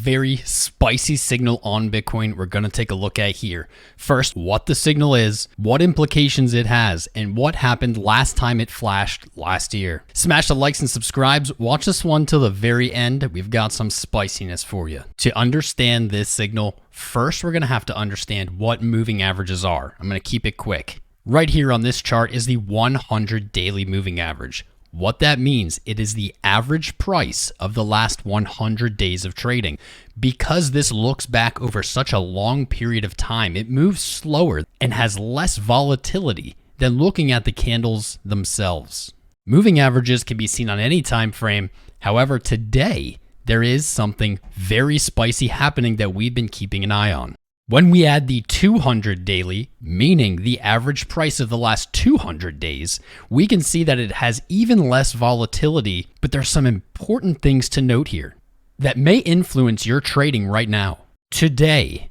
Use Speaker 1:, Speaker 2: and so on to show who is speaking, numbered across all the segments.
Speaker 1: Very spicy signal on Bitcoin we're going to take a look at here. First, what the signal is, what implications it has, and what happened last time it flashed last year. Smash the likes and subscribes. Watch this one till the very end. We've got some spiciness for you. To understand this signal, first we're going to have to understand what moving averages are. I'm going to keep it quick. Right here on this chart is the 100 daily moving average. What that means, it is the average price of the last 100 days of trading. Because this looks back over such a long period of time, it moves slower and has less volatility than looking at the candles themselves. Moving averages can be seen on any time frame. However, today, there is something very spicy happening that we've been keeping an eye on. When we add the 200 daily, meaning the average price of the last 200 days, we can see that it has even less volatility, but there's some important things to note here that may influence your trading right now. Today,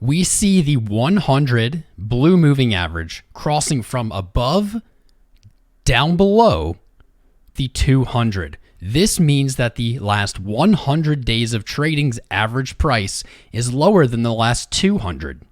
Speaker 1: we see the 100 blue moving average crossing from above down below the 200. This means that the last 100 days of trading's average price is lower than the last 200.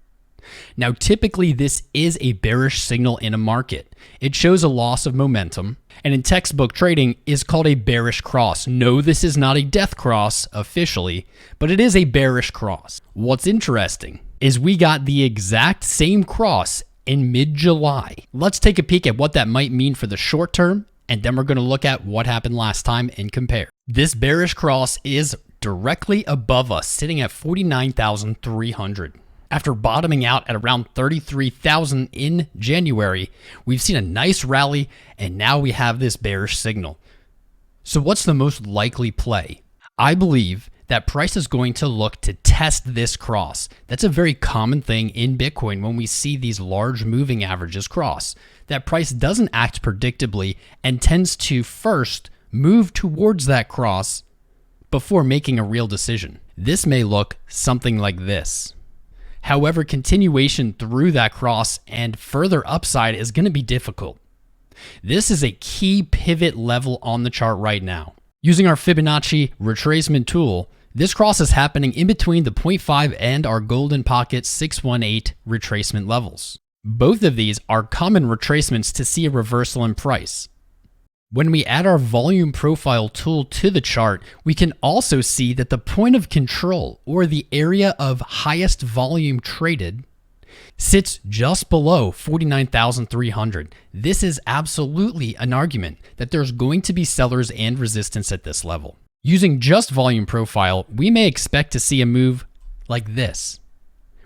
Speaker 1: Now, typically this is a bearish signal in a market. It shows a loss of momentum, and in textbook trading is called a bearish cross. No, this is not a death cross officially, but it is a bearish cross. What's interesting is we got the exact same cross in mid-July. Let's take a peek at what that might mean for the short term, and then we're going to look at what happened last time and compare. This bearish cross is directly above us, sitting at 49,300. After bottoming out at around 33,000 in January, we've seen a nice rally, and now we have this bearish signal. So what's the most likely play? I believe that price is going to look to test this cross. That's a very common thing in Bitcoin when we see these large moving averages cross. That price doesn't act predictably and tends to first move towards that cross before making a real decision. This may look something like this. However, continuation through that cross and further upside is going to be difficult. This is a key pivot level on the chart right now. Using our Fibonacci retracement tool, this cross is happening in between the 0.5 and our golden pocket 618 retracement levels. Both of these are common retracements to see a reversal in price. When we add our volume profile tool to the chart, we can also see that the point of control, or the area of highest volume traded, sits just below 49,300. This is absolutely an argument that there's going to be sellers and resistance at this level. Using just volume profile, we may expect to see a move like this,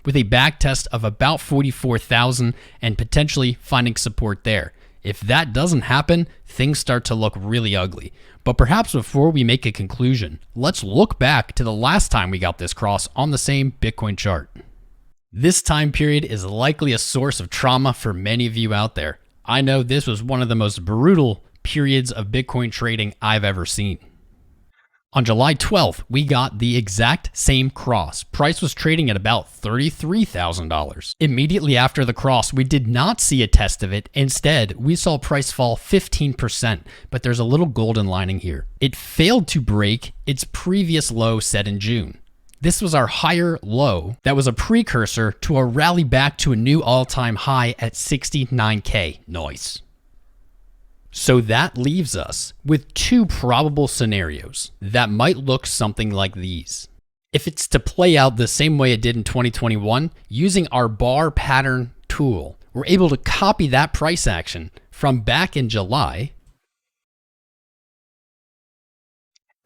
Speaker 1: with a back test of about 44,000 and potentially finding support there. If that doesn't happen, things start to look really ugly. But perhaps before we make a conclusion, let's look back to the last time we got this cross on the same Bitcoin chart. This time period is likely a source of trauma for many of you out there. I know this was one of the most brutal periods of Bitcoin trading I've ever seen. On July 12th, we got the exact same cross. Price was trading at about $33,000. Immediately after the cross, we did not see a test of it. Instead, we saw price fall 15%, but there's a little golden lining here. It failed to break its previous low set in June. This was our higher low that was a precursor to a rally back to a new all-time high at 69K. Nice. So that leaves us with two probable scenarios that might look something like these. If it's to play out the same way it did in 2021, using our bar pattern tool, we're able to copy that price action from back in July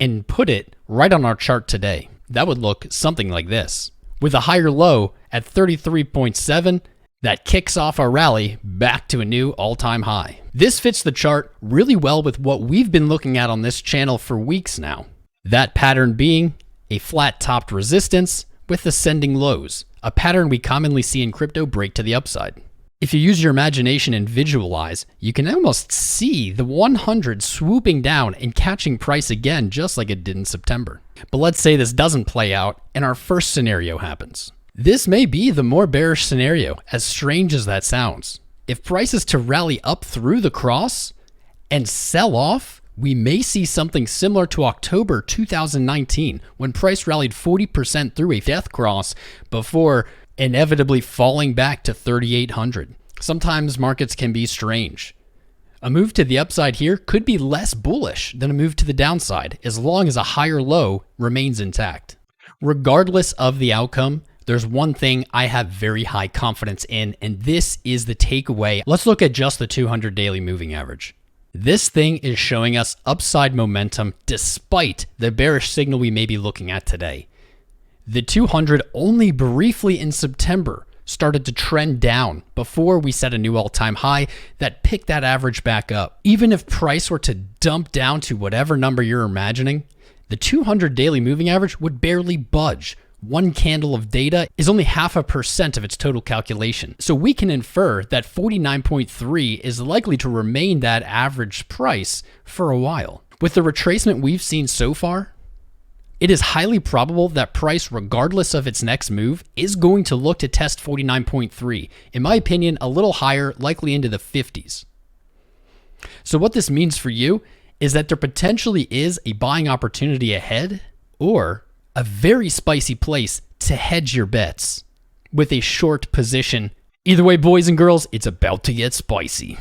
Speaker 1: and put it right on our chart today. That would look something like this, with a higher low at 33.7 that kicks off our rally back to a new all-time high. This fits the chart really well with what we've been looking at on this channel for weeks now. That pattern being a flat-topped resistance with ascending lows, a pattern we commonly see in crypto break to the upside. If you use your imagination and visualize, you can almost see the 100 swooping down and catching price again just like it did in September. But let's say this doesn't play out and our first scenario happens. This may be the more bearish scenario, as strange as that sounds. If price is to rally up through the cross and sell off we may see something similar to October 2019 when price rallied 40% through a death cross before inevitably falling back to 3,800. Sometimes markets can be strange. A move to the upside here could be less bullish than a move to the downside as long as a higher low remains intact. Regardless of the outcome, there's one thing I have very high confidence in, and this is the takeaway. Let's look at just the 200 daily moving average. This thing is showing us upside momentum despite the bearish signal we may be looking at today. The 200 only briefly in September started to trend down before we set a new all-time high that picked that average back up. Even if price were to dump down to whatever number you're imagining, the 200 daily moving average would barely budge. One candle of data is only 0.5% of its total calculation. So we can infer that 49.3 is likely to remain that average price for a while. With the retracement we've seen so far, it is highly probable that price, regardless of its next move, is going to look to test 49.3. In my opinion, a little higher, likely into the 50s. So what this means for you is that there potentially is a buying opportunity ahead, or a very spicy place to hedge your bets with a short position. Either way, boys and girls, it's about to get spicy.